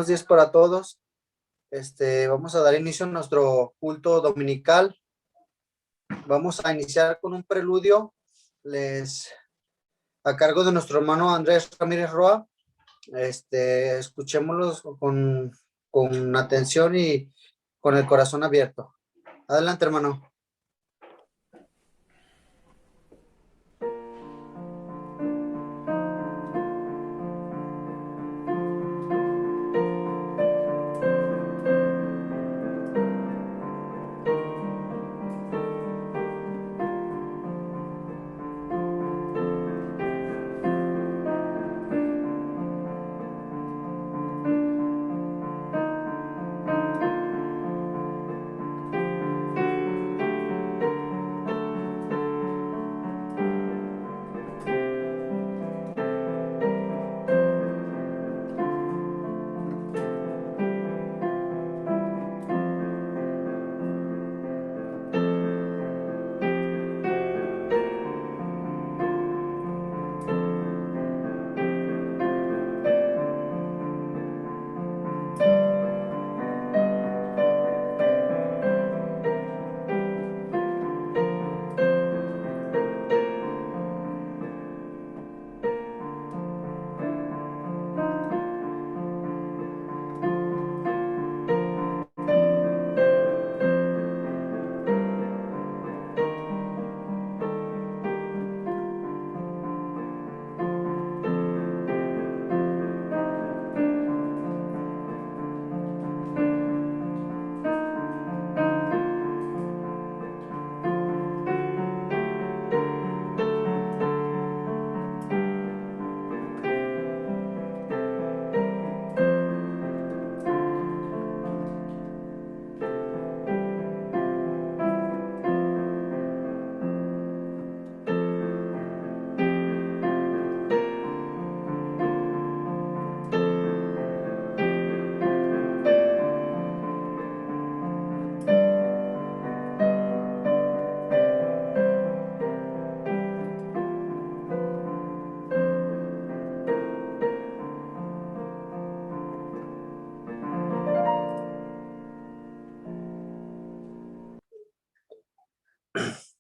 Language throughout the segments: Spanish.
Buenos días para todos. Vamos a dar inicio a nuestro culto dominical. Vamos a iniciar con un preludio, a cargo de nuestro hermano Andrés Ramírez Roa. Escuchémoslos con atención y con el corazón abierto. Adelante, hermano.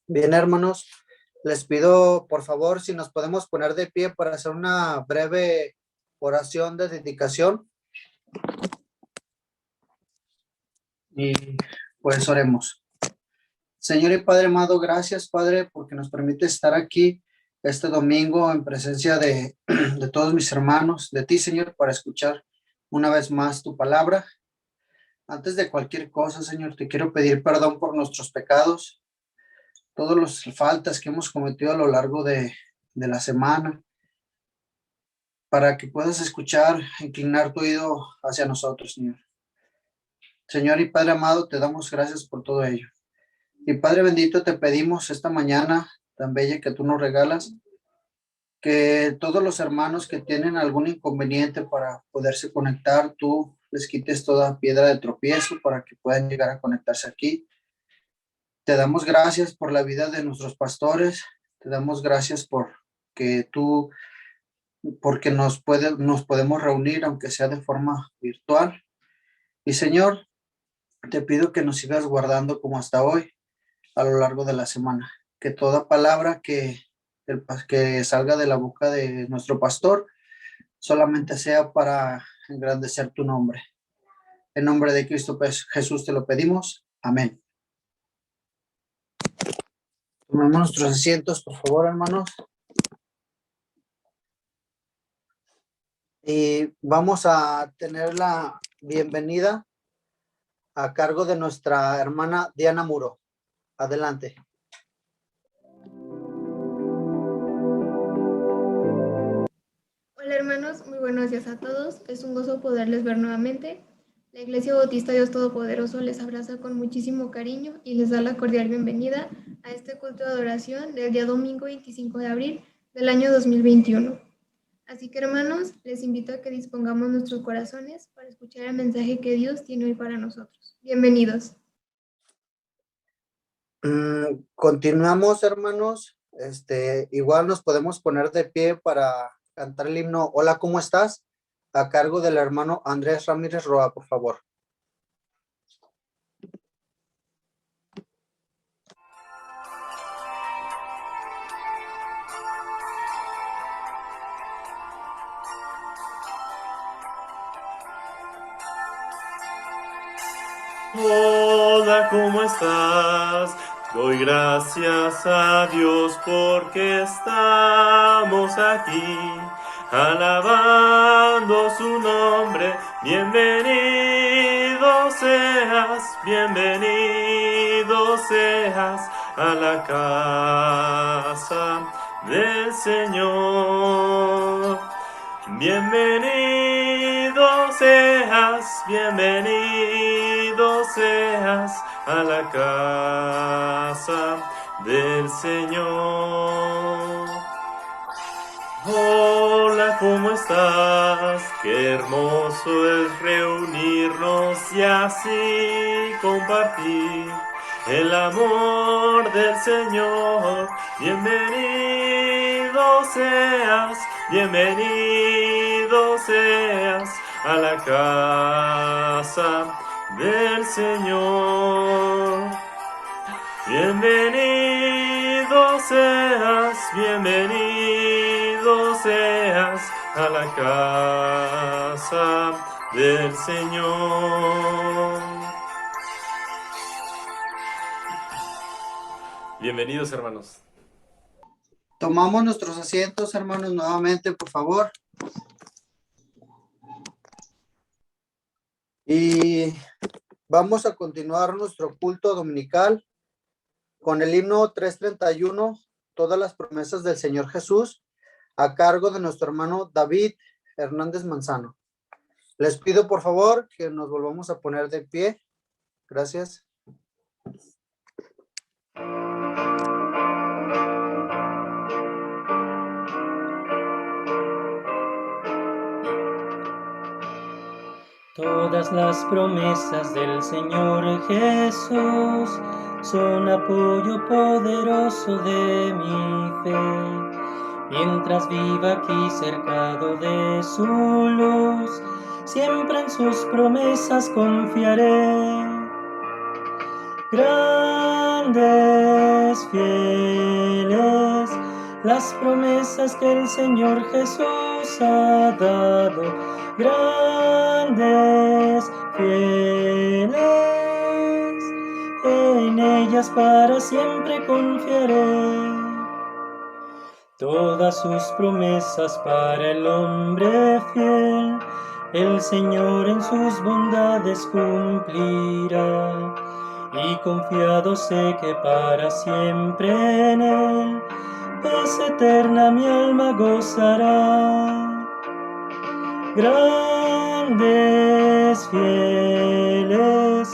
Bien, hermanos, les pido por favor si nos podemos poner de pie para hacer una breve oración de dedicación. Y pues oremos. Señor y Padre amado, gracias, Padre, porque nos permite estar aquí este domingo en presencia de todos mis hermanos, de ti, Señor, para escuchar una vez más tu palabra. Antes de cualquier cosa, Señor, te quiero pedir perdón por nuestros pecados, todas las faltas que hemos cometido a lo largo de la semana, para que puedas escuchar, inclinar tu oído hacia nosotros, Señor. Señor y Padre amado, te damos gracias por todo ello. Y Padre bendito, te pedimos esta mañana tan bella que tú nos regalas, que todos los hermanos que tienen algún inconveniente para poderse conectar, tú les quites toda piedra de tropiezo para que puedan llegar a conectarse aquí. Te damos gracias por la vida de nuestros pastores, te damos gracias porque nos podemos reunir, aunque sea de forma virtual. Y Señor, te pido que nos sigas guardando como hasta hoy, a lo largo de la semana. Que toda palabra que salga de la boca de nuestro pastor solamente sea para engrandecer tu nombre. En nombre de Cristo Jesús te lo pedimos. Amén. Tomemos nuestros asientos, por favor, hermanos. Y vamos a tener la bienvenida a cargo de nuestra hermana Diana Muro. Adelante. Hola hermanos, muy buenos días a todos. Es un gozo poderles ver nuevamente. La Iglesia Bautista Dios Todopoderoso les abraza con muchísimo cariño y les da la cordial bienvenida a este culto de adoración del día domingo 25 de abril del año 2021. Así que hermanos, les invito a que dispongamos nuestros corazones para escuchar el mensaje que Dios tiene hoy para nosotros. Bienvenidos. Continuamos, hermanos. Igual nos podemos poner de pie para cantar el himno Hola, ¿cómo estás? a cargo del hermano Andrés Ramírez Roa, por favor. Hola, ¿cómo estás? Doy gracias a Dios porque estamos aquí, alabando su nombre. Bienvenido seas a la casa del Señor. Bienvenido seas a la casa del Señor. Hola, ¿cómo estás? Qué hermoso es reunirnos y así compartir el amor del Señor. Bienvenido seas a la casa del Señor. Bienvenido seas a la casa del Señor. Bienvenidos, hermanos. Tomamos nuestros asientos, hermanos, nuevamente, por favor. Y vamos a continuar nuestro culto dominical con el himno 331, Todas las promesas del Señor Jesús, a cargo de nuestro hermano David Hernández Manzano. Les pido, por favor, que nos volvamos a poner de pie. Gracias. Todas las promesas del Señor Jesús son apoyo poderoso de mi fe. Mientras viva aquí cercado de su luz, siempre en sus promesas confiaré. Grandes, fieles, las promesas que el Señor Jesús ha dado. Grandes, fieles, en ellas para siempre confiaré. Todas sus promesas para el hombre fiel, el Señor en sus bondades cumplirá. Y confiado sé que para siempre en Él, paz eterna mi alma gozará. Grandes, fieles,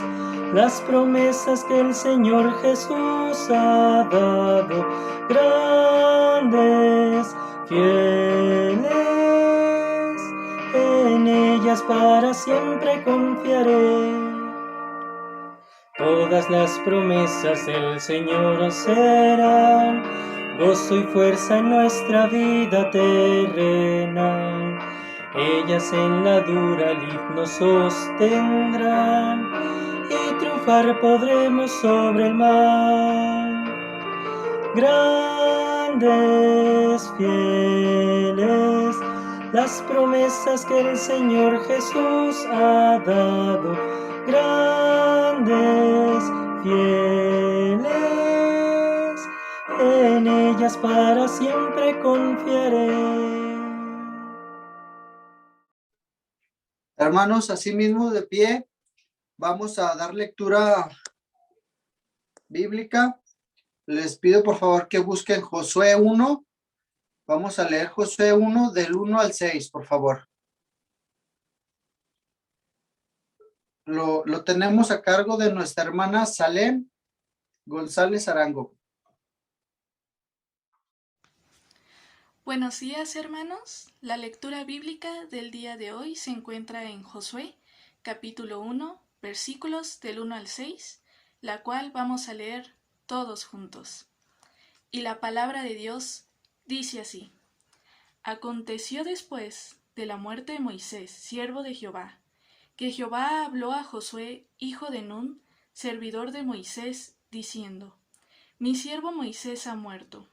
las promesas que el Señor Jesús ha dado. Grandes, fieles, en ellas para siempre confiaré. Todas las promesas del Señor serán gozo y fuerza en nuestra vida terrenal. Ellas en la dura lid nos sostendrán y triunfar podremos sobre el mal. Grandes, fieles, las promesas que el Señor Jesús ha dado. Grandes, fieles, en ellas para siempre confiaré. Hermanos, asimismo de pie, vamos a dar lectura bíblica. Les pido por favor que busquen Josué 1. Vamos a leer Josué 1 del 1 al 6, por favor. Lo tenemos a cargo de nuestra hermana Salem González Arango. Buenos días, hermanos. La lectura bíblica del día de hoy se encuentra en Josué, capítulo 1, versículos del 1 al 6, la cual vamos a leer todos juntos. Y la palabra de Dios dice así: Aconteció después de la muerte de Moisés, siervo de Jehová, que Jehová habló a Josué, hijo de Nun, servidor de Moisés, diciendo: Mi siervo Moisés ha muerto.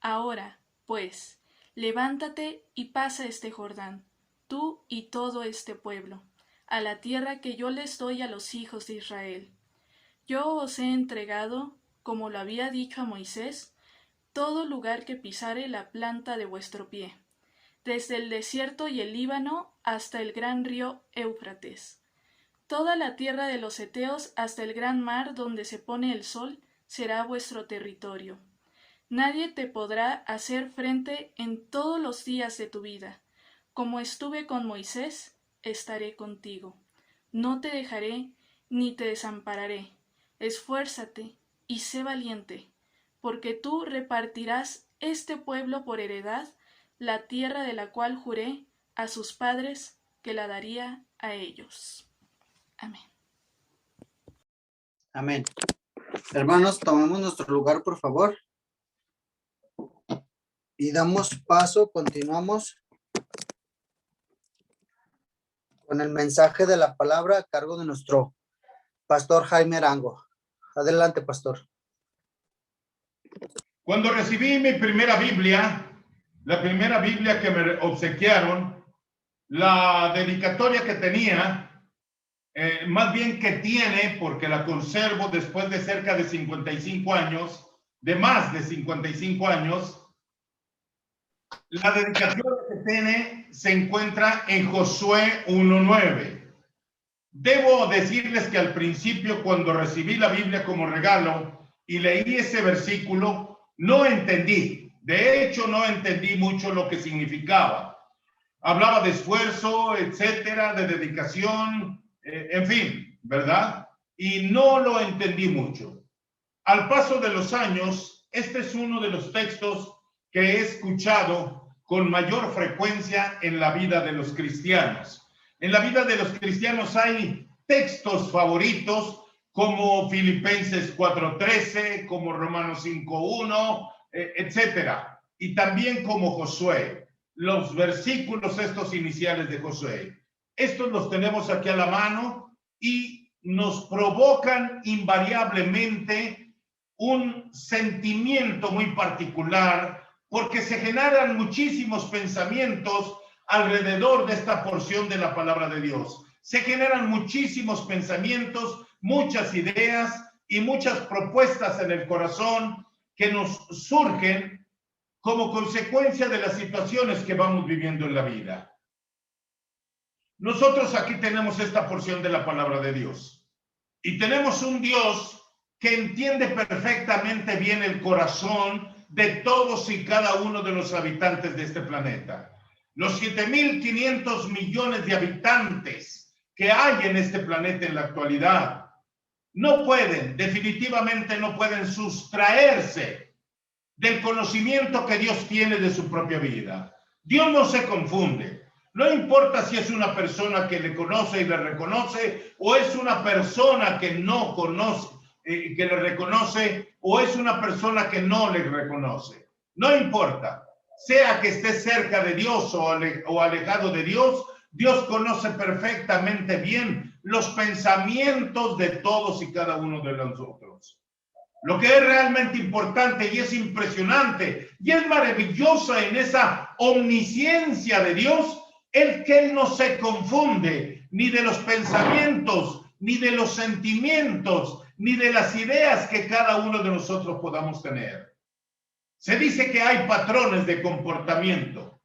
Ahora, pues, levántate y pasa este Jordán, tú y todo este pueblo, a la tierra que yo les doy a los hijos de Israel. Yo os he entregado, como lo había dicho a Moisés, todo lugar que pisare la planta de vuestro pie, desde el desierto y el Líbano hasta el gran río Éufrates. Toda la tierra de los heteos hasta el gran mar donde se pone el sol será vuestro territorio. Nadie te podrá hacer frente en todos los días de tu vida. Como estuve con Moisés, estaré contigo. No te dejaré ni te desampararé. Esfuérzate y sé valiente, porque tú repartirás este pueblo por heredad, la tierra de la cual juré a sus padres que la daría a ellos. Amén. Amén. Hermanos, tomemos nuestro lugar, por favor. Y damos paso, continuamos con el mensaje de la palabra a cargo de nuestro pastor Jaime Arango. Adelante, pastor. Cuando recibí mi primera Biblia, la primera Biblia que me obsequiaron, la dedicatoria que tenía, más bien que tiene, porque la conservo después de cerca de 55 años, de más de 55 años, la dedicatoria que tiene se encuentra en Josué 1:9. Debo decirles que al principio, cuando recibí la Biblia como regalo y leí ese versículo, no entendí. De hecho, no entendí mucho lo que significaba. Hablaba de esfuerzo, etcétera, de dedicación, en fin, ¿verdad? Y no lo entendí mucho. Al paso de los años, este es uno de los textos que he escuchado con mayor frecuencia en la vida de los cristianos. En la vida de los cristianos hay textos favoritos como Filipenses 4:13, como Romanos 5:1, etcétera. Y también como Josué, los versículos estos iniciales de Josué. Estos los tenemos aquí a la mano y nos provocan invariablemente un sentimiento muy particular, porque se generan muchísimos pensamientos alrededor de esta porción de la palabra de Dios. Se generan muchísimos pensamientos, muchas ideas y muchas propuestas en el corazón que nos surgen como consecuencia de las situaciones que vamos viviendo en la vida. Nosotros aquí tenemos esta porción de la palabra de Dios y tenemos un Dios que entiende perfectamente bien el corazón de todos y cada uno de los habitantes de este planeta. Los 7.500 millones de habitantes que hay en este planeta en la actualidad no pueden, definitivamente no pueden sustraerse del conocimiento que Dios tiene de su propia vida. Dios no se confunde. No importa si es una persona que le conoce y le reconoce, o es una persona que no conoce, que le reconoce, o es una persona que no le reconoce. No importa. Sea que esté cerca de Dios o alejado de Dios, Dios conoce perfectamente bien los pensamientos de todos y cada uno de nosotros. Lo que es realmente importante y es impresionante y es maravillosa en esa omnisciencia de Dios, es que Él no se confunde ni de los pensamientos, ni de los sentimientos, ni de las ideas que cada uno de nosotros podamos tener. Se dice que hay patrones de comportamiento,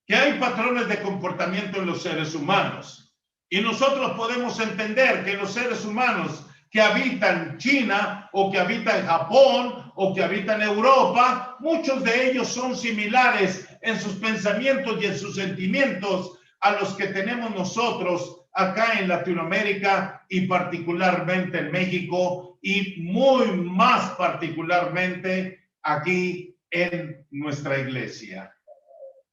en los seres humanos. Y nosotros podemos entender que los seres humanos que habitan China o que habitan Japón o que habitan Europa, muchos de ellos son similares en sus pensamientos y en sus sentimientos a los que tenemos nosotros acá en Latinoamérica y particularmente en México y muy más particularmente aquí en nuestra iglesia.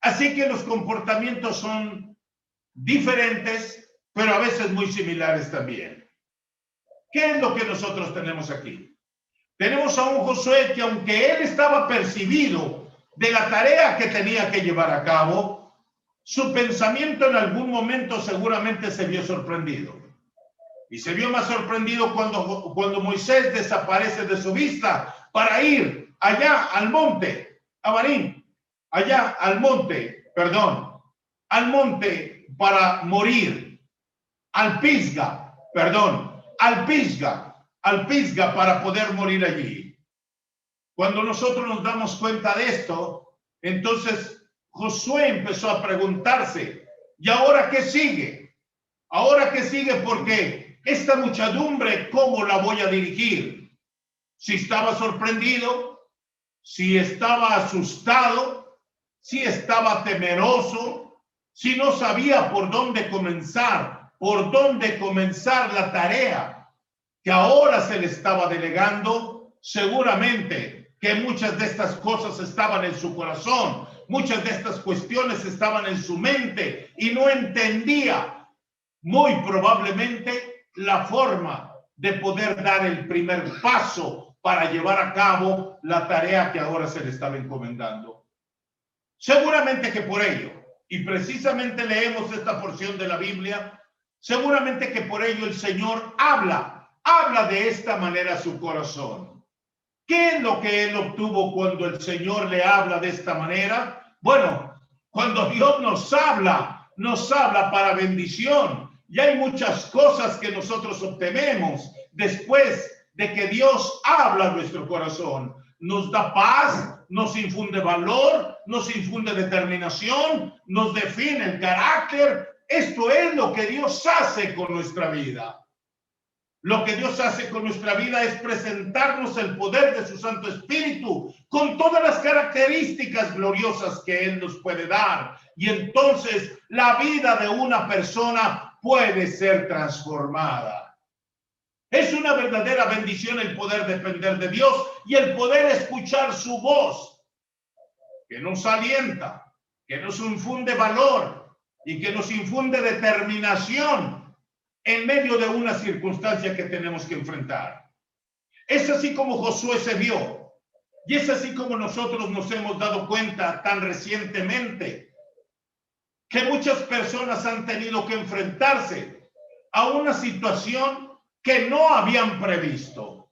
Así que los comportamientos son diferentes, pero a veces muy similares también. ¿Qué es lo que nosotros tenemos aquí? Tenemos a un Josué que, aunque él estaba percibido de la tarea que tenía que llevar a cabo, su pensamiento en algún momento seguramente se vio sorprendido. Y se vio más sorprendido cuando Moisés desaparece de su vista para ir allá al monte, Abarim, al monte para morir, al Pisga para poder morir allí. Cuando nosotros nos damos cuenta de esto, entonces Josué empezó a preguntarse, ¿y ahora qué sigue? ¿Ahora qué sigue? Porque esta muchedumbre, ¿cómo la voy a dirigir? Si estaba sorprendido, si estaba asustado, si estaba temeroso, si no sabía por dónde comenzar la tarea que ahora se le estaba delegando, seguramente que muchas de estas cosas estaban en su corazón, muchas de estas cuestiones estaban en su mente y no entendía muy probablemente la forma de poder dar el primer paso para llevar a cabo la tarea que ahora se le estaba encomendando. Seguramente que por ello, y precisamente leemos esta porción de la Biblia, seguramente que por ello el Señor habla de esta manera a su corazón. ¿Qué es lo que él obtuvo cuando el Señor le habla de esta manera? Bueno, cuando Dios nos habla para bendición. Y hay muchas cosas que nosotros obtenemos después de que Dios habla a nuestro corazón. Nos da paz, nos infunde valor, nos infunde determinación, nos define el carácter. Esto es lo que Dios hace con nuestra vida. Lo que Dios hace con nuestra vida es presentarnos el poder de su Santo Espíritu con todas las características gloriosas que Él nos puede dar. Y entonces la vida de una persona puede ser transformada. Es una verdadera bendición el poder depender de Dios y el poder escuchar su voz, que nos alienta, que nos infunde valor y que nos infunde determinación en medio de una circunstancia que tenemos que enfrentar. Es así como Josué se vio, y es así como nosotros nos hemos dado cuenta tan recientemente que muchas personas han tenido que enfrentarse a una situación que no habían previsto.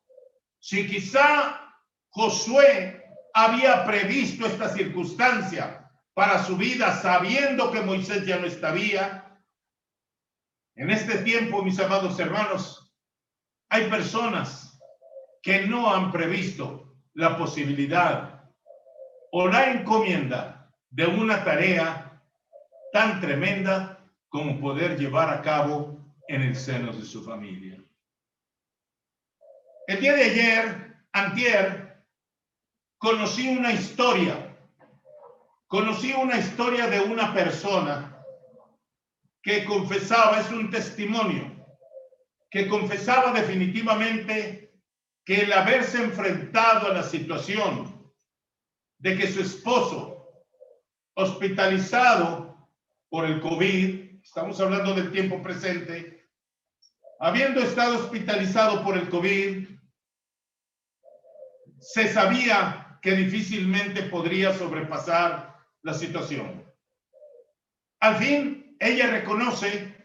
Si quizá Josué había previsto esta circunstancia para su vida, sabiendo que Moisés ya no estaría, en este tiempo, mis amados hermanos, hay personas que no han previsto la posibilidad o la encomienda de una tarea tan tremenda como poder llevar a cabo en el seno de su familia. El día de antier, conocí una historia de una persona que confesaba, es un testimonio, que confesaba definitivamente que el haberse enfrentado a la situación de que su esposo, hospitalizado por el COVID, estamos hablando del tiempo presente, habiendo estado hospitalizado por el COVID, se sabía que difícilmente podría sobrepasar la situación. Al fin, ella reconoce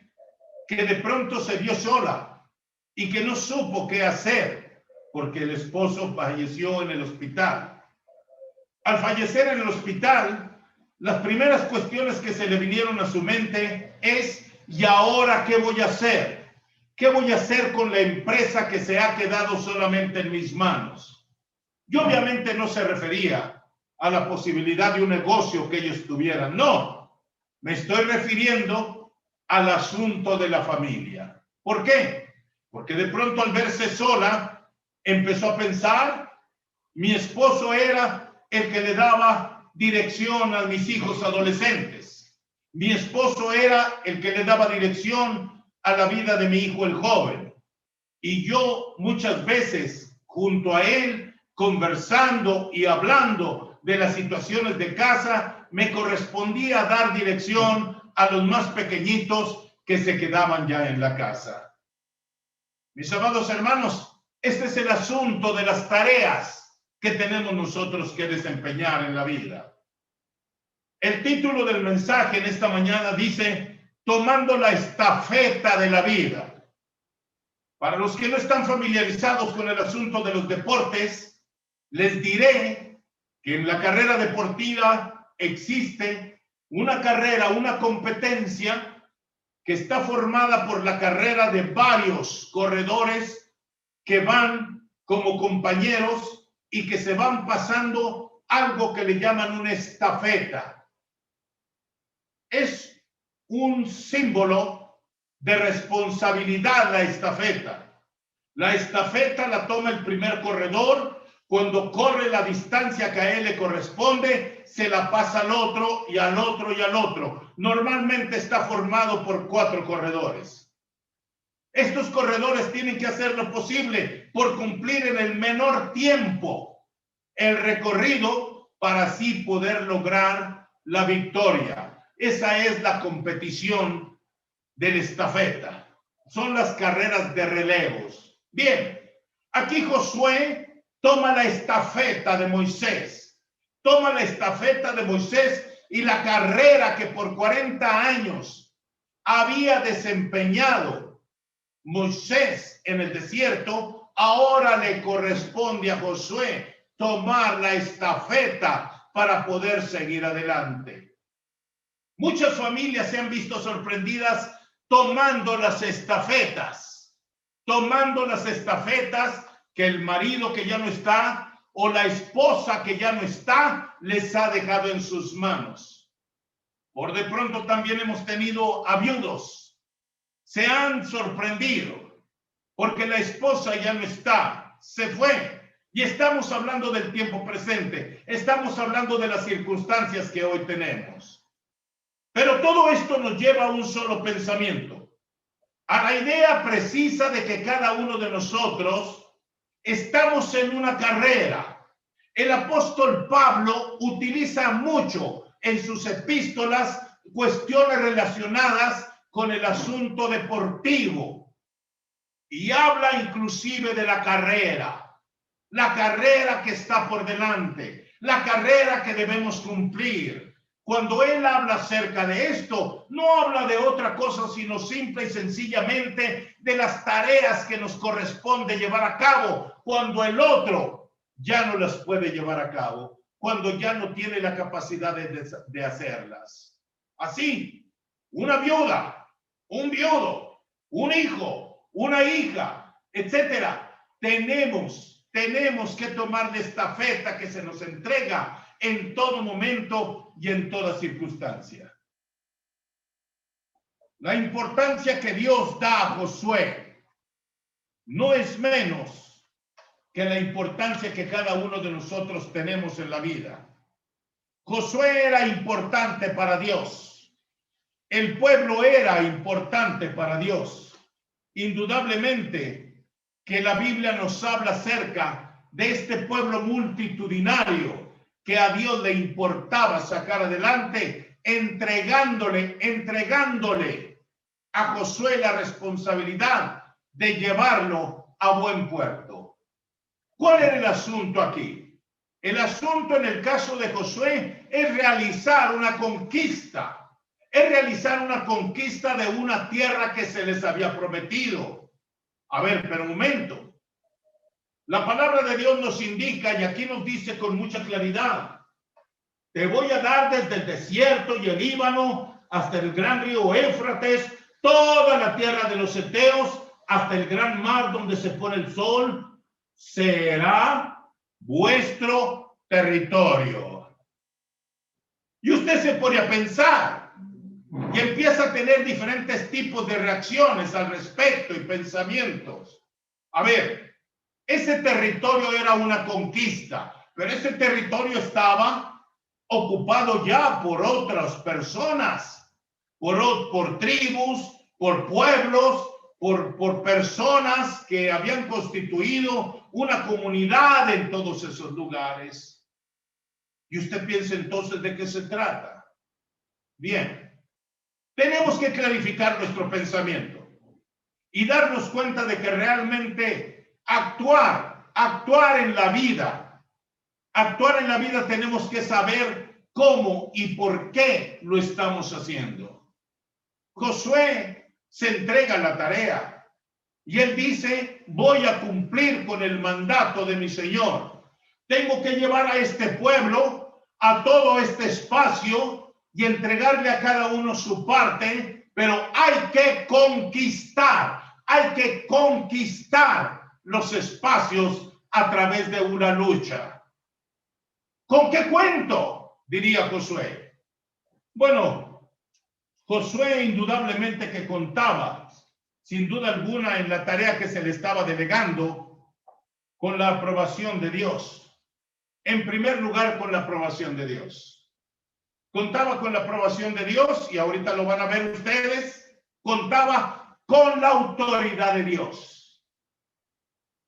que de pronto se vio sola y que no supo qué hacer porque el esposo falleció en el hospital. Al fallecer en el hospital, las primeras cuestiones que se le vinieron a su mente es: ¿y ahora qué voy a hacer? ¿Qué voy a hacer con la empresa que se ha quedado solamente en mis manos? Y obviamente no se refería a la posibilidad de un negocio que ellos tuvieran, no. Me estoy refiriendo al asunto de la familia. ¿Por qué? Porque de pronto al verse sola, empezó a pensar: mi esposo era el que le daba dirección a mis hijos adolescentes. Mi esposo era el que le daba dirección a la vida de mi hijo el joven. Y yo muchas veces junto a él, conversando y hablando de las situaciones de casa, me correspondía dar dirección a los más pequeñitos que se quedaban ya en la casa. Mis amados hermanos, este es el asunto de las tareas que tenemos nosotros que desempeñar en la vida. El título del mensaje en esta mañana dice, tomando la estafeta de la vida. Para los que no están familiarizados con el asunto de los deportes, les diré que en la carrera deportiva existe una carrera, una competencia que está formada por la carrera de varios corredores que van como compañeros y que se van pasando algo que le llaman una estafeta. Es un símbolo de responsabilidad la estafeta. La estafeta la toma el primer corredor. Cuando corre la distancia que a él le corresponde, se la pasa al otro y al otro y al otro. Normalmente está formado por 4 corredores. Estos corredores tienen que hacer lo posible por cumplir en el menor tiempo el recorrido para así poder lograr la victoria. Esa es la competición de la estafeta. Son las carreras de relevos. Bien, aquí Josué toma la estafeta de Moisés. Toma la estafeta de Moisés y la carrera que por 40 años había desempeñado Moisés en el desierto, ahora le corresponde a Josué tomar la estafeta para poder seguir adelante. Muchas familias se han visto sorprendidas tomando las estafetas que el marido que ya no está o la esposa que ya no está les ha dejado en sus manos. Por de pronto también hemos tenido a viudos. Se han sorprendido porque la esposa ya no está, se fue. Y estamos hablando del tiempo presente, estamos hablando de las circunstancias que hoy tenemos. Pero todo esto nos lleva a un solo pensamiento, a la idea precisa de que cada uno de nosotros estamos en una carrera. El apóstol Pablo utiliza mucho en sus epístolas cuestiones relacionadas con el asunto deportivo y habla inclusive de la carrera que está por delante, la carrera que debemos cumplir. Cuando él habla acerca de esto, no habla de otra cosa, sino simple y sencillamente de las tareas que nos corresponde llevar a cabo cuando el otro ya no las puede llevar a cabo, cuando ya no tiene la capacidad de hacerlas. Así, una viuda, un viudo, un hijo, una hija, etcétera, tenemos que tomar la estafeta que se nos entrega en todo momento y en toda circunstancia. La importancia que Dios da a Josué no es menos que la importancia que cada uno de nosotros tenemos en la vida. Josué era importante para Dios. El pueblo era importante para Dios. Indudablemente que la Biblia nos habla acerca de este pueblo multitudinario que a Dios le importaba sacar adelante, entregándole a Josué la responsabilidad de llevarlo a buen puerto. ¿Cuál era el asunto aquí? El asunto en el caso de Josué es realizar una conquista. Es realizar una conquista de una tierra que se les había prometido. A ver, pero un momento. La palabra de Dios nos indica, y aquí nos dice con mucha claridad, te voy a dar desde el desierto y el Líbano hasta el gran río Éufrates, toda la tierra de los heteos, hasta el gran mar donde se pone el sol, será vuestro territorio. Y usted se pone a pensar y empieza a tener diferentes tipos de reacciones al respecto y pensamientos. A ver, ese territorio era una conquista, pero ese territorio estaba ocupado ya por otras personas, por tribus, por pueblos, por personas que habían constituido una comunidad en todos esos lugares. Y usted piensa entonces de qué se trata. Bien, tenemos que clarificar nuestro pensamiento y darnos cuenta de que realmente actuar en la vida tenemos que saber cómo y por qué lo estamos haciendo. Josué se entrega a la tarea y él dice, voy a cumplir con el mandato de mi Señor. Tengo que llevar a este pueblo a todo este espacio y entregarle a cada uno su parte, pero hay que conquistar los espacios a través de una lucha. ¿Con qué cuento? Diría Josué. Bueno, Josué indudablemente que contaba, sin duda alguna, en la tarea que se le estaba delegando, con la aprobación de Dios. En primer lugar, con la aprobación de Dios. Contaba con la aprobación de Dios, y ahorita lo van a ver ustedes, contaba con la autoridad de Dios.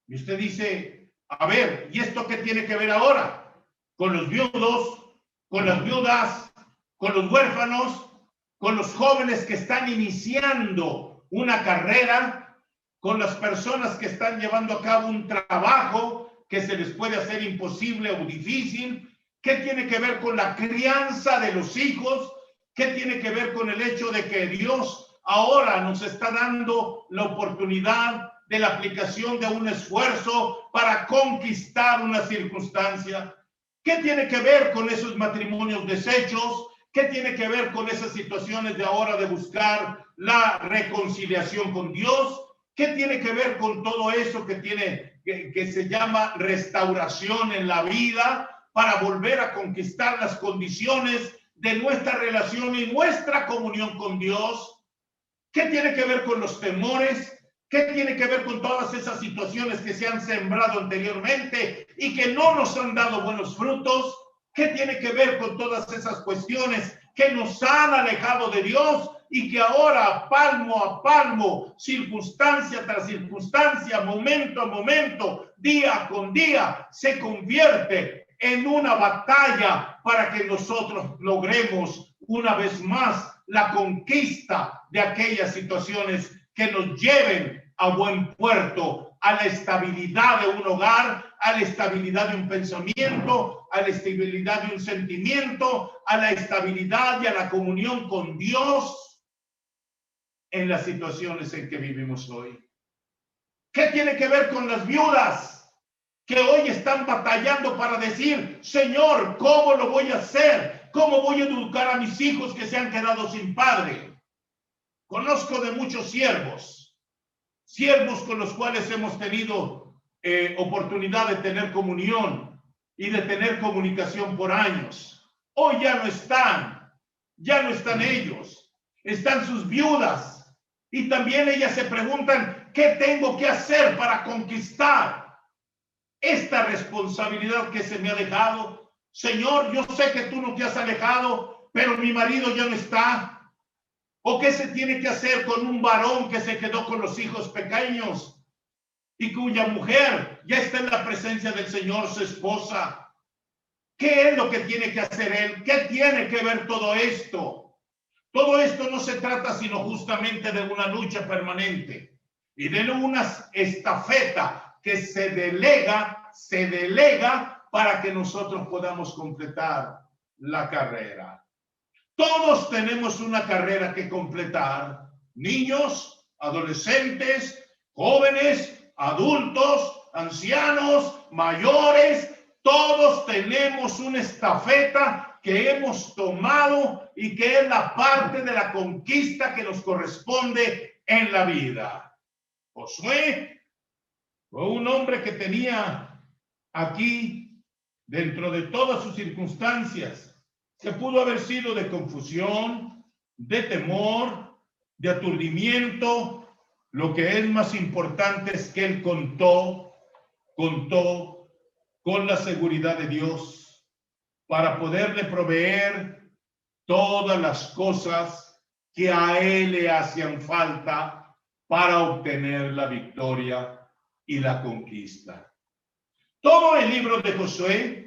Y usted dice, a ver, ¿y esto qué tiene que ver ahora? Con los viudos, con las viudas, con los huérfanos, con los jóvenes que están iniciando una carrera, con las personas que están llevando a cabo un trabajo que se les puede hacer imposible o difícil. ¿Qué tiene que ver con la crianza de los hijos? ¿Qué tiene que ver con el hecho de que Dios ahora nos está dando la oportunidad de la aplicación de un esfuerzo para conquistar una circunstancia? ¿Qué tiene que ver con esos matrimonios deshechos? ¿Qué tiene que ver con esas situaciones de ahora de buscar la reconciliación con Dios? ¿Qué tiene que ver con todo eso que se llama restauración en la vida para volver a conquistar las condiciones de nuestra relación y nuestra comunión con Dios? ¿Qué tiene que ver con los temores? ¿Qué tiene que ver con todas esas situaciones que se han sembrado anteriormente y que no nos han dado buenos frutos? ¿Qué tiene que ver con todas esas cuestiones que nos han alejado de Dios y que ahora, palmo a palmo, circunstancia tras circunstancia, momento a momento, día con día, se convierte en una batalla para que nosotros logremos una vez más la conquista de aquellas situaciones que nos lleven a buen puerto, a la estabilidad de un hogar, a la estabilidad de un pensamiento, a la estabilidad de un sentimiento, a la estabilidad y a la comunión con Dios en las situaciones en que vivimos hoy. ¿Qué tiene que ver con las viudas que hoy están batallando para decir, Señor, ¿cómo lo voy a hacer? ¿Cómo voy a educar a mis hijos que se han quedado sin padre? Conozco de muchos siervos con los cuales hemos tenido oportunidad de tener comunión y de tener comunicación por años. Hoy ya no están ellos, están sus viudas. Y también ellas se preguntan, ¿qué tengo que hacer para conquistar esta responsabilidad que se me ha dejado? Señor, yo sé que tú no te has alejado, pero mi marido ya no está. ¿O qué se tiene que hacer con un varón que se quedó con los hijos pequeños y cuya mujer ya está en la presencia del Señor, su esposa? ¿Qué es lo que tiene que hacer él? ¿Qué tiene que ver todo esto? Todo esto no se trata sino justamente de una lucha permanente y de una estafeta que se delega para que nosotros podamos completar la carrera. Todos tenemos una carrera que completar. Niños, adolescentes, jóvenes, adultos, ancianos, mayores, todos tenemos una estafeta que hemos tomado y que es la parte de la conquista que nos corresponde en la vida. Josué fue un hombre que tenía aquí, dentro de todas sus circunstancias, que pudo haber sido de confusión, de temor, de aturdimiento. Lo que es más importante es que él contó con la seguridad de Dios para poderle proveer todas las cosas que a él le hacían falta para obtener la victoria y la conquista. Todo el libro de Josué,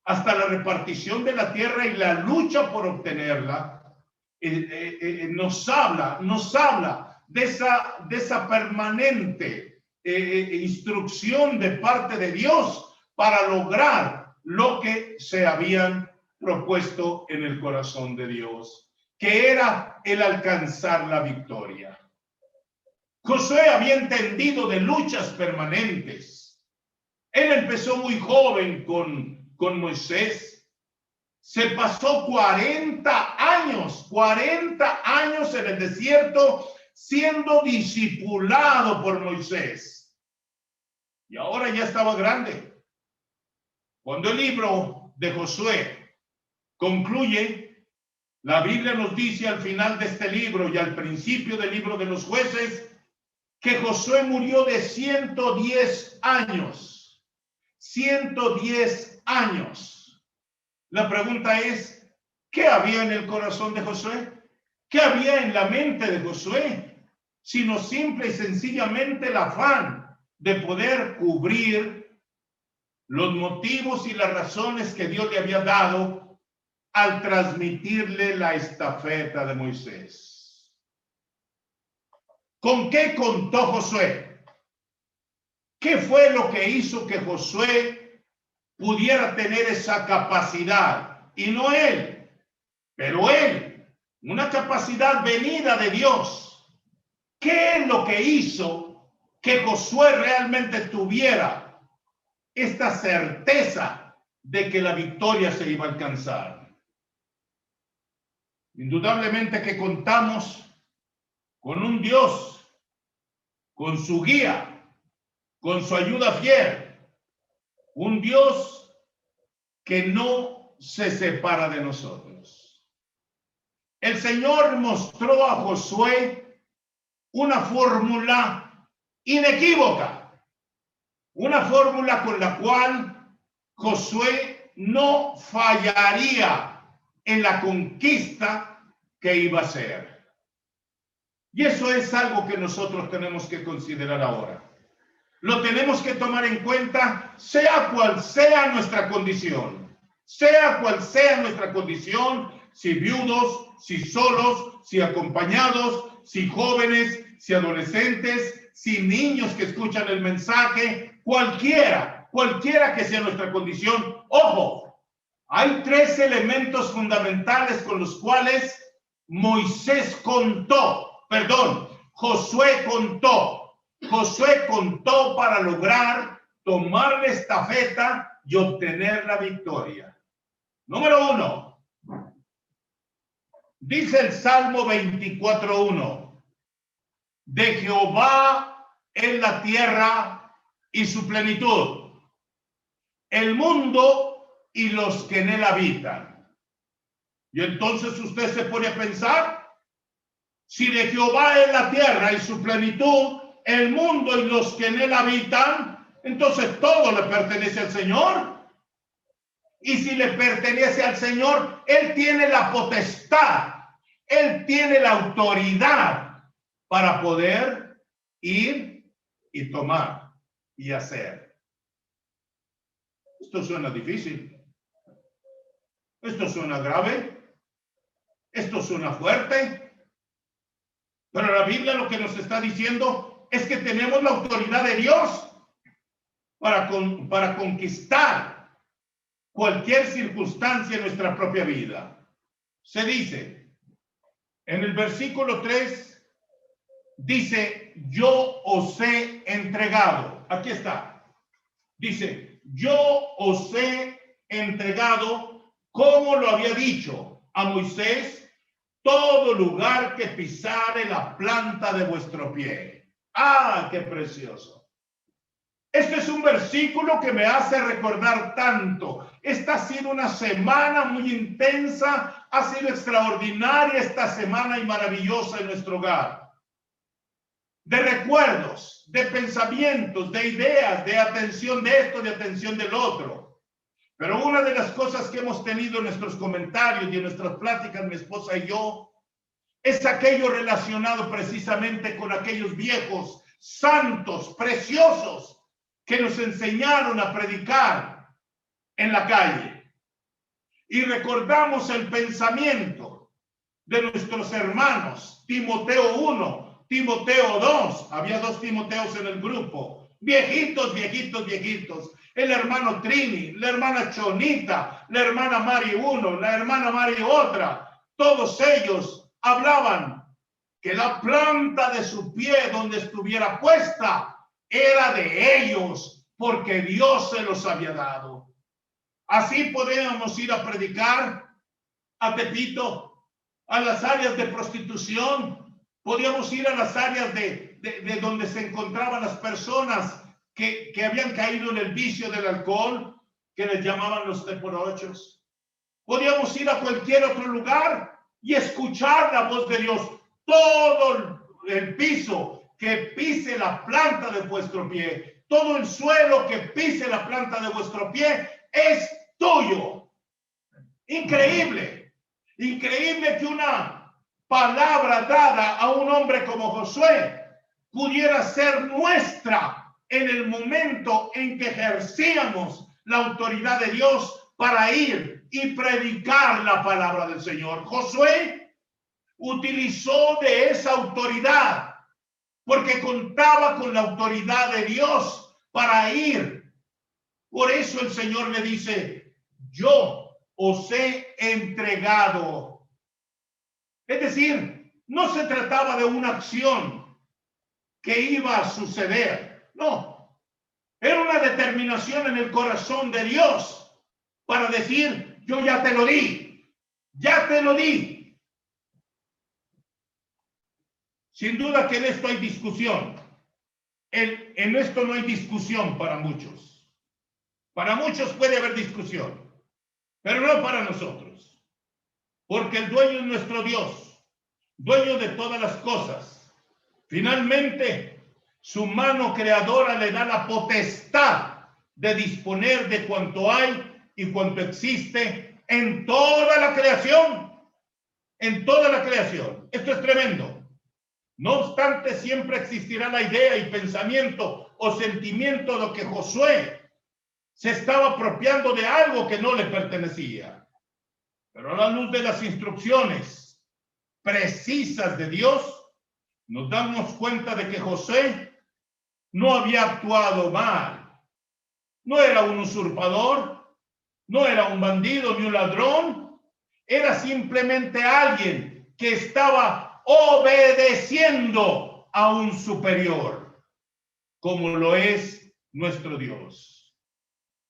hasta la repartición de la tierra y la lucha por obtenerla, nos habla de esa permanente instrucción de parte de Dios para lograr lo que se habían propuesto en el corazón de Dios, que era el alcanzar la victoria. Josué había entendido de luchas permanentes. Él empezó muy joven con Moisés. Se pasó 40 años en el desierto siendo discipulado por Moisés. Y ahora ya estaba grande. Cuando el libro de Josué concluye, la Biblia nos dice al final de este libro y al principio del libro de los jueces que Josué murió de 110 años. 110 años. La pregunta es, ¿qué había en el corazón de Josué? ¿Qué había en la mente de Josué? Sino simple y sencillamente el afán de poder cubrir los motivos y las razones que Dios le había dado al transmitirle la estafeta de Moisés. ¿Con qué contó Josué? ¿Qué fue lo que hizo que Josué pudiera tener esa capacidad? Y no él, pero él, una capacidad venida de Dios. ¿Qué es lo que hizo que Josué realmente tuviera esta certeza de que la victoria se iba a alcanzar? Indudablemente que contamos con un Dios, con su guía, con su ayuda fiel, un Dios que no se separa de nosotros. El Señor mostró a Josué una fórmula inequívoca, una fórmula con la cual Josué no fallaría en la conquista que iba a hacer. Y eso es algo que nosotros tenemos que considerar ahora. Lo tenemos que tomar en cuenta, sea cual sea nuestra condición. Sea cual sea nuestra condición, si viudos, si solos, si acompañados, si jóvenes, si adolescentes, si niños que escuchan el mensaje, cualquiera que sea nuestra condición. Ojo, hay 3 elementos fundamentales con los cuales Josué contó para lograr tomar la estafeta y obtener la victoria. Número 1. Dice el Salmo 24:1. De Jehová es la tierra y su plenitud, el mundo y los que en él habitan. Y entonces usted se pone a pensar, si de Jehová es la tierra y su plenitud, el mundo y los que en él habitan, entonces todo le pertenece al Señor. Y si le pertenece al Señor, Él tiene la potestad, Él tiene la autoridad para poder ir y tomar y hacer. Esto suena difícil. Esto suena grave. Esto suena fuerte. Pero la Biblia lo que nos está diciendo es que tenemos la autoridad de Dios para conquistar cualquier circunstancia en nuestra propia vida. Se dice, en el versículo 3, dice, yo os he entregado. Aquí está. Dice, yo os he entregado, como lo había dicho a Moisés, todo lugar que pisare la planta de vuestro pie. ¡Ah, qué precioso! Este es un versículo que me hace recordar tanto. Esta ha sido una semana muy intensa, ha sido extraordinaria esta semana y maravillosa en nuestro hogar. De recuerdos, de pensamientos, de ideas, de atención de esto, de atención del otro. Pero una de las cosas que hemos tenido en nuestros comentarios y en nuestras pláticas, mi esposa y yo, es aquello relacionado precisamente con aquellos viejos santos, preciosos, que nos enseñaron a predicar en la calle. Y recordamos el pensamiento de nuestros hermanos, Timoteo 1, Timoteo 2, había 2 Timoteos en el grupo, viejitos, viejitos, viejitos. El hermano Trini, la hermana Chonita, la hermana Mari uno, la hermana Mari otra. Todos ellos hablaban que la planta de su pie donde estuviera puesta era de ellos, porque Dios se los había dado. Así podíamos ir a predicar a Tepito, a las áreas de prostitución. Podíamos ir a las áreas de donde se encontraban las personas que habían caído en el vicio del alcohol, que les llamaban los teporochos. Podíamos ir a cualquier otro lugar y escuchar la voz de Dios. Todo el piso que pise la planta de vuestro pie, todo el suelo que pise la planta de vuestro pie es tuyo. Increíble, increíble que una palabra dada a un hombre como Josué pudiera ser nuestra en el momento en que ejercíamos la autoridad de Dios para ir y predicar la palabra del Señor. Josué utilizó de esa autoridad porque contaba con la autoridad de Dios para ir. Por eso el Señor le dice, yo os he entregado. Es decir, no se trataba de una acción que iba a suceder. No, era una determinación en el corazón de Dios para decir, yo ya te lo di, ya te lo di. Sin duda que en esto hay discusión. En esto no hay discusión para muchos. Para muchos puede haber discusión, pero no para nosotros. Porque el dueño es nuestro Dios, dueño de todas las cosas. Finalmente, su mano creadora le da la potestad de disponer de cuanto hay y cuanto existe en toda la creación. En toda la creación. Esto es tremendo. No obstante, siempre existirá la idea y pensamiento o sentimiento de que Josué se estaba apropiando de algo que no le pertenecía. Pero a la luz de las instrucciones precisas de Dios, nos damos cuenta de que Josué no había actuado mal. No era un usurpador, no era un bandido ni un ladrón. Era simplemente alguien que estaba obedeciendo a un superior, como lo es nuestro Dios.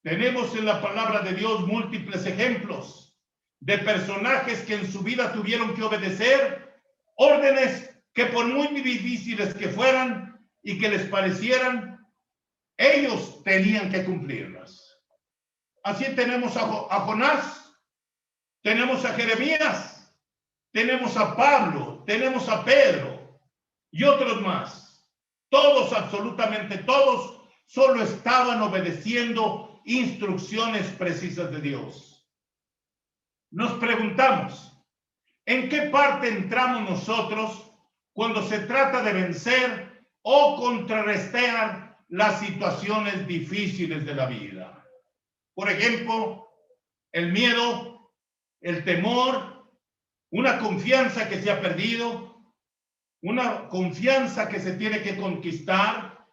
Tenemos en la palabra de Dios múltiples ejemplos de personajes que en su vida tuvieron que obedecer órdenes que por muy difíciles que fueran y que les parecieran, ellos tenían que cumplirlas. Así tenemos a Jonás, tenemos a Jeremías, tenemos a Pablo, tenemos a Pedro y otros más. Todos, absolutamente todos, solo estaban obedeciendo instrucciones precisas de Dios. Nos preguntamos, ¿en qué parte entramos nosotros cuando se trata de vencer o contrarrestar las situaciones difíciles de la vida? Por ejemplo, el miedo, el temor, una confianza que se ha perdido, una confianza que se tiene que conquistar.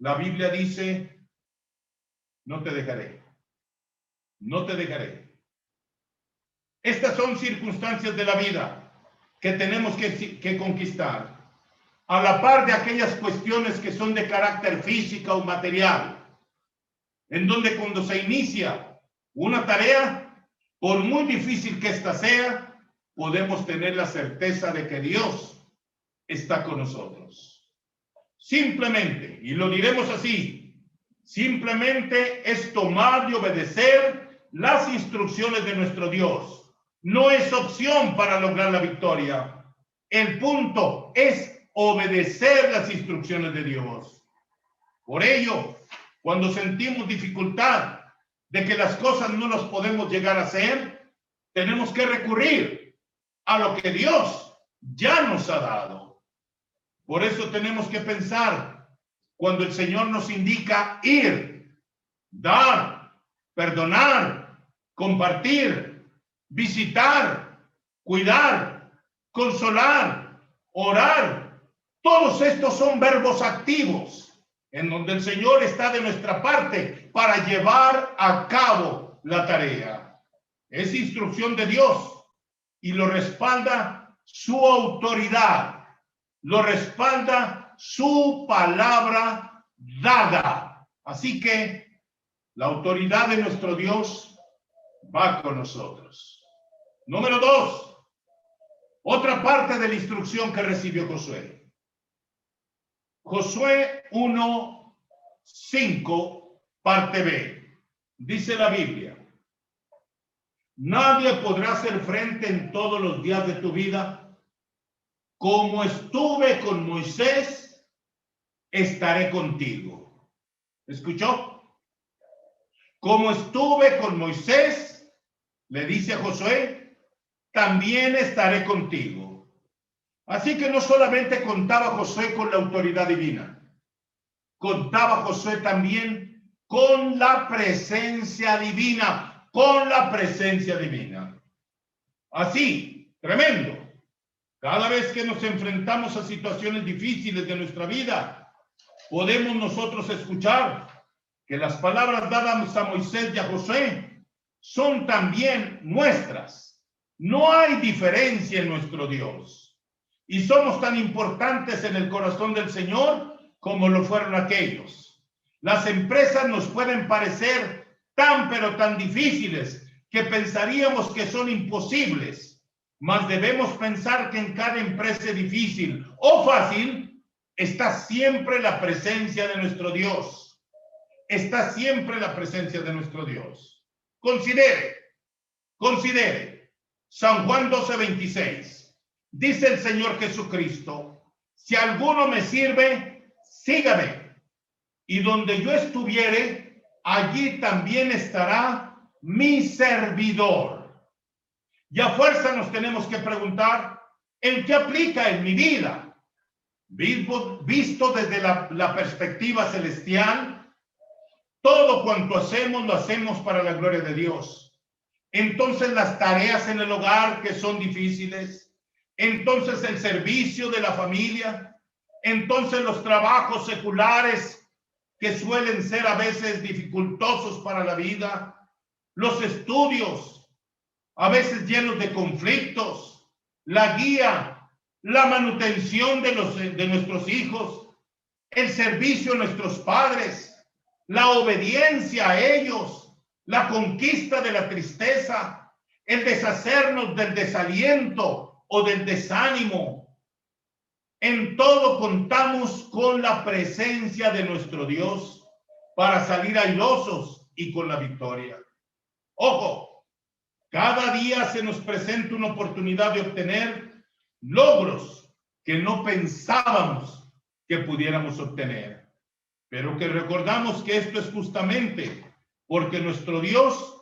La Biblia dice, no te dejaré, no te dejaré. Estas son circunstancias de la vida que tenemos que conquistar, a la par de aquellas cuestiones que son de carácter físico o material, en donde cuando se inicia una tarea, por muy difícil que ésta sea, podemos tener la certeza de que Dios está con nosotros. Simplemente, y lo diremos así, simplemente es tomar y obedecer las instrucciones de nuestro Dios. No es opción para lograr la victoria. El punto es obedecer las instrucciones de Dios. Por ello, cuando sentimos dificultad de que las cosas no las podemos llegar a hacer, tenemos que recurrir a lo que Dios ya nos ha dado. Por eso tenemos que pensar cuando el Señor nos indica ir, dar, perdonar, compartir, visitar, cuidar, consolar, orar. Todos estos son verbos activos en donde el Señor está de nuestra parte para llevar a cabo la tarea. Es instrucción de Dios y lo respalda su autoridad, lo respalda su palabra dada. Así que la autoridad de nuestro Dios va con nosotros. Número 2, otra parte de la instrucción que recibió Josué. Josué 1:5, parte B. Dice la Biblia: nadie podrá hacer frente en todos los días de tu vida. Como estuve con Moisés, estaré contigo. ¿Escuchó? Como estuve con Moisés, le dice a Josué, también estaré contigo. Así que no solamente contaba Josué con la autoridad divina, contaba Josué también con la presencia divina, con la presencia divina. Así, tremendo. Cada vez que nos enfrentamos a situaciones difíciles de nuestra vida, podemos nosotros escuchar que las palabras dadas a Moisés y a Josué son también nuestras. No hay diferencia en nuestro Dios. Y somos tan importantes en el corazón del Señor como lo fueron aquellos. Las empresas nos pueden parecer tan pero tan difíciles que pensaríamos que son imposibles. Mas debemos pensar que en cada empresa difícil o fácil está siempre la presencia de nuestro Dios. Está siempre la presencia de nuestro Dios. Considere. San Juan 12:26. Dice el Señor Jesucristo: si alguno me sirve, sígame. Y donde yo estuviere, allí también estará mi servidor. Y a fuerza nos tenemos que preguntar, ¿en qué aplica en mi vida? Visto desde la perspectiva celestial, todo cuanto hacemos, lo hacemos para la gloria de Dios. Entonces las tareas en el hogar que son difíciles, entonces el servicio de la familia, entonces los trabajos seculares que suelen ser a veces dificultosos para la vida, los estudios, a veces llenos de conflictos, la guía, la manutención de nuestros hijos, el servicio a nuestros padres, la obediencia a ellos, la conquista de la tristeza, el deshacernos del desaliento o del desánimo. En todo contamos con la presencia de nuestro Dios para salir airosos y con la victoria. Ojo. Cada día se nos presenta una oportunidad de obtener logros que no pensábamos que pudiéramos obtener, pero que recordamos que esto es justamente porque nuestro Dios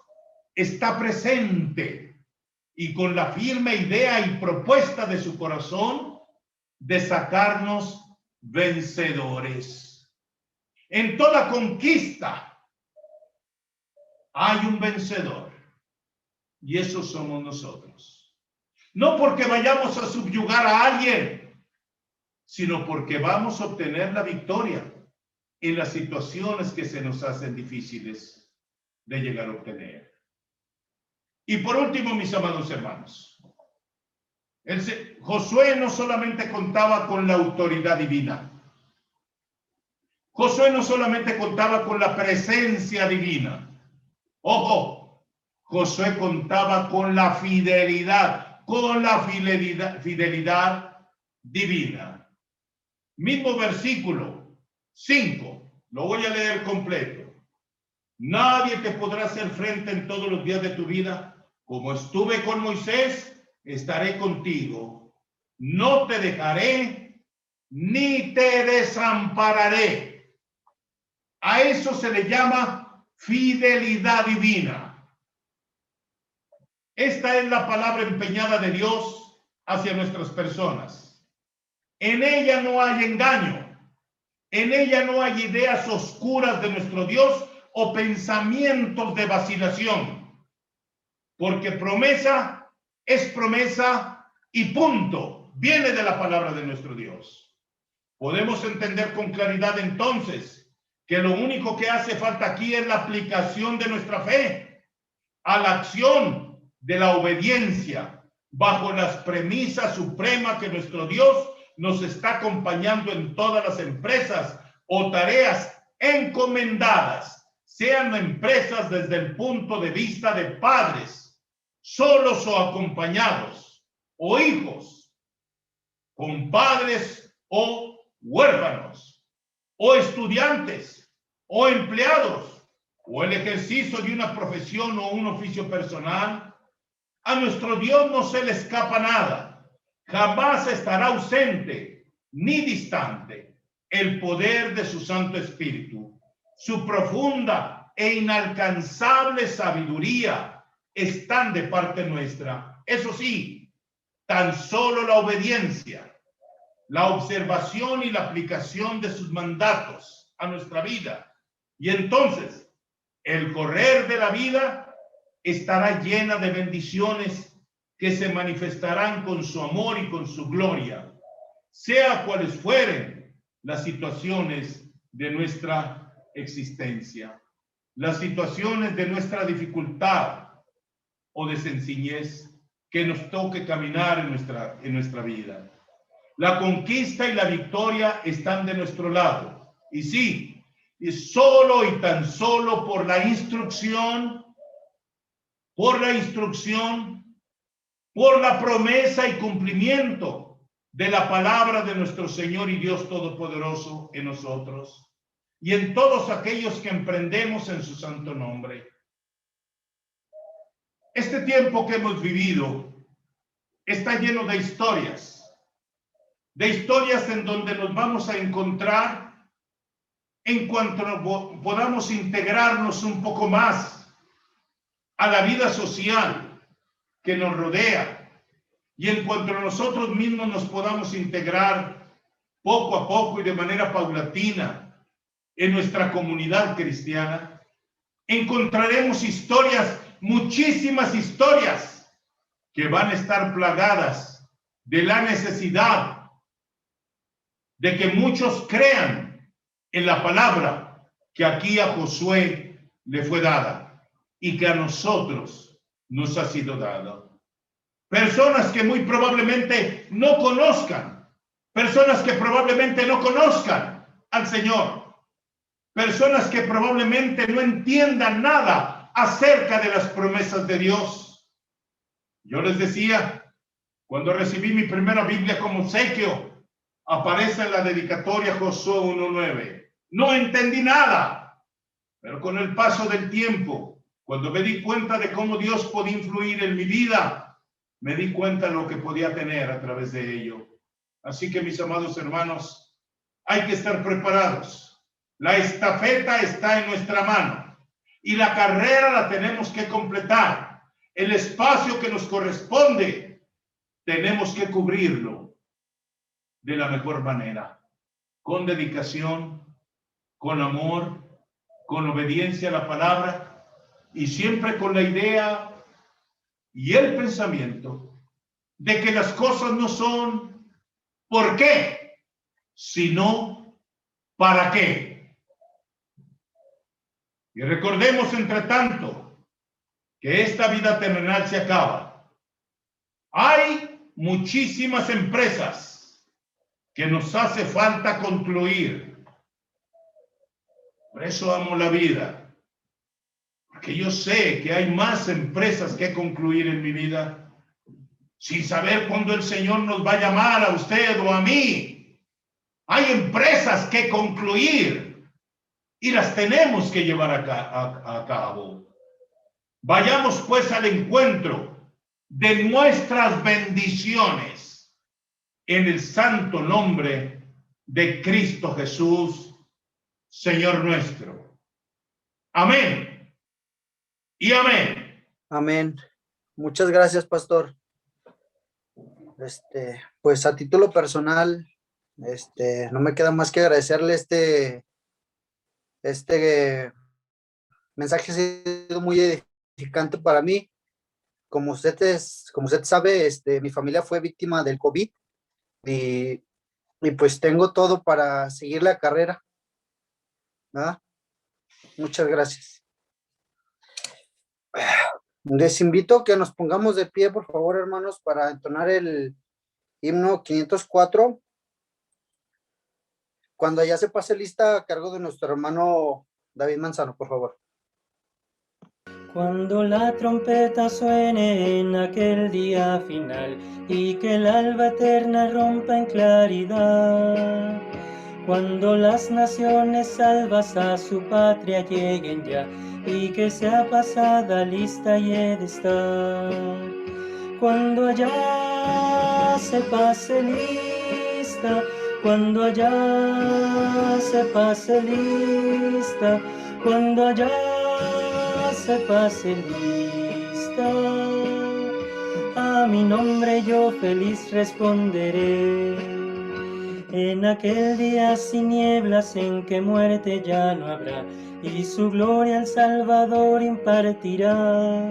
está presente y con la firme idea y propuesta de su corazón de sacarnos vencedores. En toda conquista hay un vencedor. Y eso somos nosotros. No porque vayamos a subyugar a alguien, sino porque vamos a obtener la victoria en las situaciones que se nos hacen difíciles de llegar a obtener. Y por último, mis amados hermanos, Josué no solamente contaba con la autoridad divina. Josué no solamente contaba con la presencia divina. Ojo. Josué contaba con la fidelidad divina. Mismo versículo 5, lo voy a leer completo. Nadie te podrá hacer frente en todos los días de tu vida. Como estuve con Moisés, estaré contigo. No te dejaré ni te desampararé. A eso se le llama fidelidad divina. Esta es la palabra empeñada de Dios hacia nuestras personas. En ella no hay engaño. En ella no hay ideas oscuras de nuestro Dios o pensamientos de vacilación. Porque promesa es promesa y punto. Viene de la palabra de nuestro Dios. Podemos entender con claridad entonces que lo único que hace falta aquí es la aplicación de nuestra fe a la acción de la obediencia bajo las premisas supremas que nuestro Dios nos está acompañando en todas las empresas o tareas encomendadas, sean empresas desde el punto de vista de padres, solos o acompañados, o hijos, compadres o huérfanos, o estudiantes, o empleados, o el ejercicio de una profesión o un oficio personal. A nuestro Dios no se le escapa nada. Jamás estará ausente ni distante el poder de su Santo Espíritu. Su profunda e inalcanzable sabiduría están de parte nuestra. Eso sí, tan solo la obediencia, la observación y la aplicación de sus mandatos a nuestra vida. Y entonces, el correr de la vida estará llena de bendiciones que se manifestarán con su amor y con su gloria, sea cuales fueren las situaciones de nuestra existencia, las situaciones de nuestra dificultad o de sencillez que nos toque caminar en nuestra vida. La conquista y la victoria están de nuestro lado. Y sí, y solo y tan solo por la instrucción, por la promesa y cumplimiento de la palabra de nuestro Señor y Dios Todopoderoso en nosotros y en todos aquellos que emprendemos en su santo nombre. Este tiempo que hemos vivido está lleno de historias en donde nos vamos a encontrar en cuanto podamos integrarnos un poco más a la vida social que nos rodea y en cuanto nosotros mismos nos podamos integrar poco a poco y de manera paulatina en nuestra comunidad cristiana, encontraremos historias, muchísimas historias que van a estar plagadas de la necesidad de que muchos crean en la palabra que aquí a Josué le fue dada y que a nosotros nos ha sido dada. Personas que muy probablemente no conozcan, personas que probablemente no conozcan al Señor, personas que probablemente no entiendan nada acerca de las promesas de Dios. Yo les decía, cuando recibí mi primera Biblia como obsequio, aparece en la dedicatoria Josué 1:9. No entendí nada, pero con el paso del tiempo, cuando me di cuenta de cómo Dios podía influir en mi vida, me di cuenta de lo que podía tener a través de ello. Así que, mis amados hermanos, hay que estar preparados. La estafeta está en nuestra mano y la carrera la tenemos que completar. El espacio que nos corresponde, tenemos que cubrirlo de la mejor manera, con dedicación, con amor, con obediencia a la palabra y siempre con la idea y el pensamiento de que las cosas no son ¿por qué?, sino ¿para qué? Y recordemos, entre tanto, que esta vida terrenal se acaba. Hay muchísimas empresas que nos hace falta concluir. Por eso amo la vida, porque yo sé que hay más empresas que concluir en mi vida, sin saber cuándo el Señor nos va a llamar a usted o a mí. Hay empresas que concluir y las tenemos que llevar a cabo. Vayamos pues al encuentro de nuestras bendiciones en el santo nombre de Cristo Jesús, Señor nuestro. Amén y amén. Amén. Muchas gracias, pastor. Pues a título personal, no me queda más que agradecerle este mensaje. Ha sido muy edificante para mí. Como usted sabe, mi familia fue víctima del COVID y y pues tengo todo para seguir la carrera, ¿verdad? Muchas gracias. Les invito a que nos pongamos de pie, por favor, hermanos, para entonar el himno 504. Cuando ya se pase lista, a cargo de nuestro hermano David Manzano, por favor. Cuando la trompeta suene en aquel día final y que el alba eterna rompa en claridad, cuando las naciones salvas a su patria lleguen ya y que sea pasada lista y he de estar, cuando allá se pase lista, cuando allá se pase lista, cuando allá se pase lista, a mi nombre yo feliz responderé. En aquel día sin nieblas en que muerte ya no habrá, y su gloria al Salvador impartirá.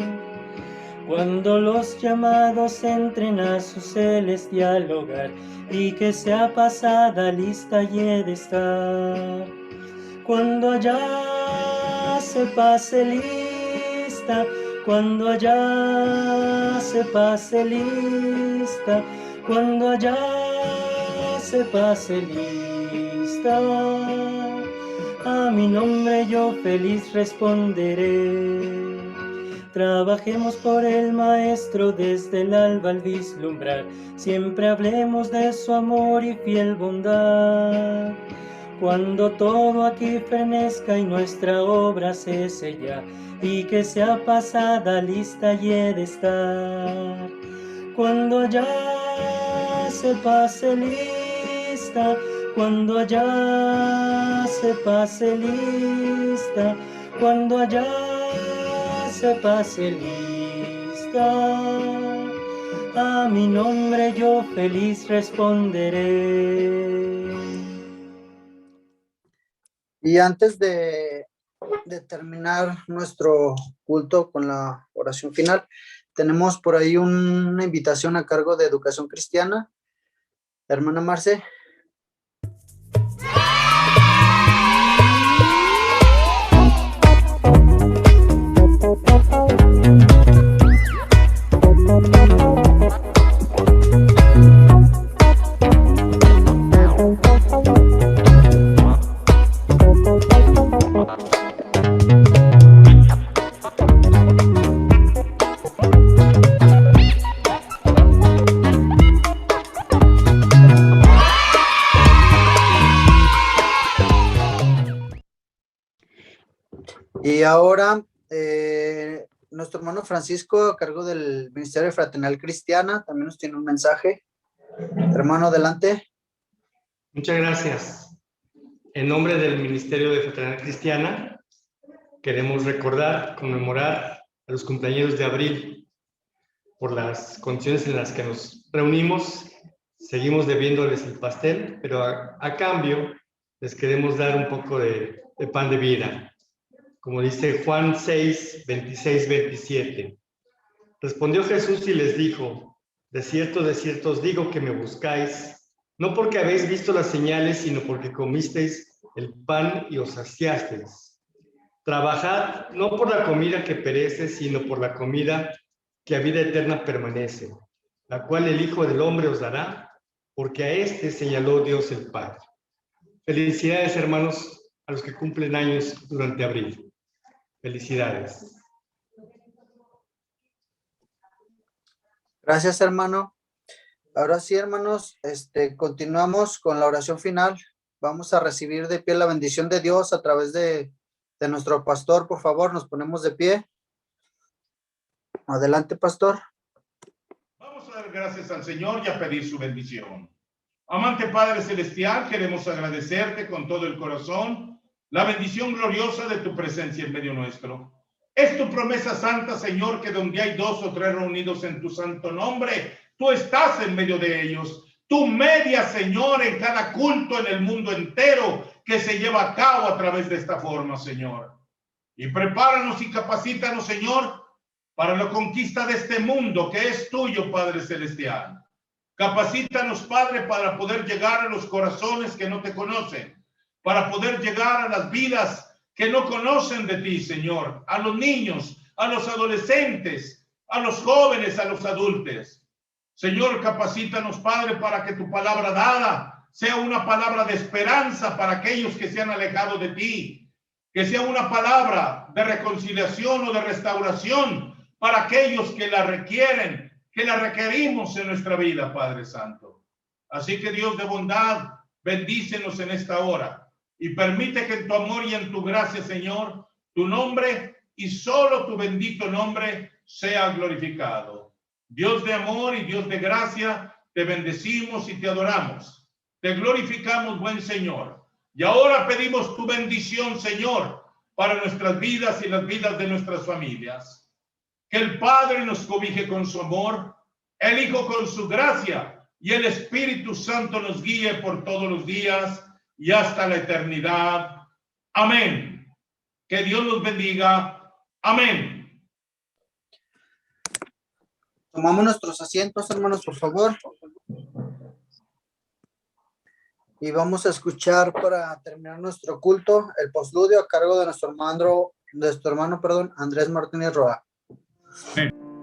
Cuando los llamados entren a su celestial hogar, y que sea pasada lista y he de estar, cuando allá se pase lista, cuando allá se pase lista, cuando allá se pase lista, a mi nombre yo feliz responderé. Trabajemos por el Maestro desde el alba al vislumbrar, siempre hablemos de su amor y fiel bondad. Cuando todo aquí fenezca y nuestra obra cese ya, y que sea pasada lista y he de estar, cuando allá se pase lista, cuando allá se pase lista, cuando allá se pase lista, a mi nombre yo feliz responderé. Y antes de terminar nuestro culto con la oración final, tenemos por ahí una invitación a cargo de Educación Cristiana. Hermana Marce. Y ahora, nuestro hermano Francisco, a cargo del Ministerio de Fraternidad Cristiana, también nos tiene un mensaje. Hermano, adelante. Muchas gracias. En nombre del Ministerio de Fraternidad Cristiana, queremos recordar, conmemorar a los cumpleaños de abril. Por las condiciones en las que nos reunimos, seguimos debiéndoles el pastel, pero a cambio les queremos dar un poco de pan de vida. Como dice Juan 6, 26, 27. Respondió Jesús y les dijo: de cierto os digo que me buscáis, no porque habéis visto las señales, sino porque comisteis el pan y os saciasteis. Trabajad no por la comida que perece, sino por la comida que a vida eterna permanece, la cual el Hijo del Hombre os dará, porque a este señaló Dios el Padre. Felicidades, hermanos, a los que cumplen años durante abril. Felicidades. Gracias, hermano. Ahora sí, hermanos, continuamos con la oración final. Vamos a recibir de pie la bendición de Dios a través de nuestro pastor. Por favor, nos ponemos de pie. Adelante, pastor. Vamos a dar gracias al Señor y a pedir su bendición. Amante Padre Celestial, queremos agradecerte con todo el corazón la bendición gloriosa de tu presencia en medio nuestro. Es tu promesa santa, Señor, que donde hay 2 o 3 reunidos en tu santo nombre, tú estás en medio de ellos. Tú medias, Señor, en cada culto en el mundo entero que se lleva a cabo a través de esta forma, Señor. Y prepáranos y capacítanos, Señor, para la conquista de este mundo que es tuyo, Padre Celestial. Capacítanos, Padre, para poder llegar a los corazones que no te conocen, para poder llegar a las vidas que no conocen de ti, Señor, a los niños, a los adolescentes, a los jóvenes, a los adultos. Señor, capacítanos, Padre, para que tu palabra dada sea una palabra de esperanza para aquellos que se han alejado de ti, que sea una palabra de reconciliación o de restauración para aquellos que la requieren, que la requerimos en nuestra vida, Padre Santo. Así que Dios de bondad, bendícenos en esta hora y permite que en tu amor y en tu gracia, Señor, tu nombre y solo tu bendito nombre sea glorificado. Dios de amor y Dios de gracia, te bendecimos y te adoramos. Te glorificamos, buen Señor. Y ahora pedimos tu bendición, Señor, para nuestras vidas y las vidas de nuestras familias. Que el Padre nos cobije con su amor, el Hijo con su gracia y el Espíritu Santo nos guíe por todos los días y hasta la eternidad. Amén. Que Dios los bendiga. Amén. Tomamos nuestros asientos, hermanos, por favor. Y vamos a escuchar para terminar nuestro culto el postludio a cargo de nuestro hermano, Andrés Martínez Roa. Amén.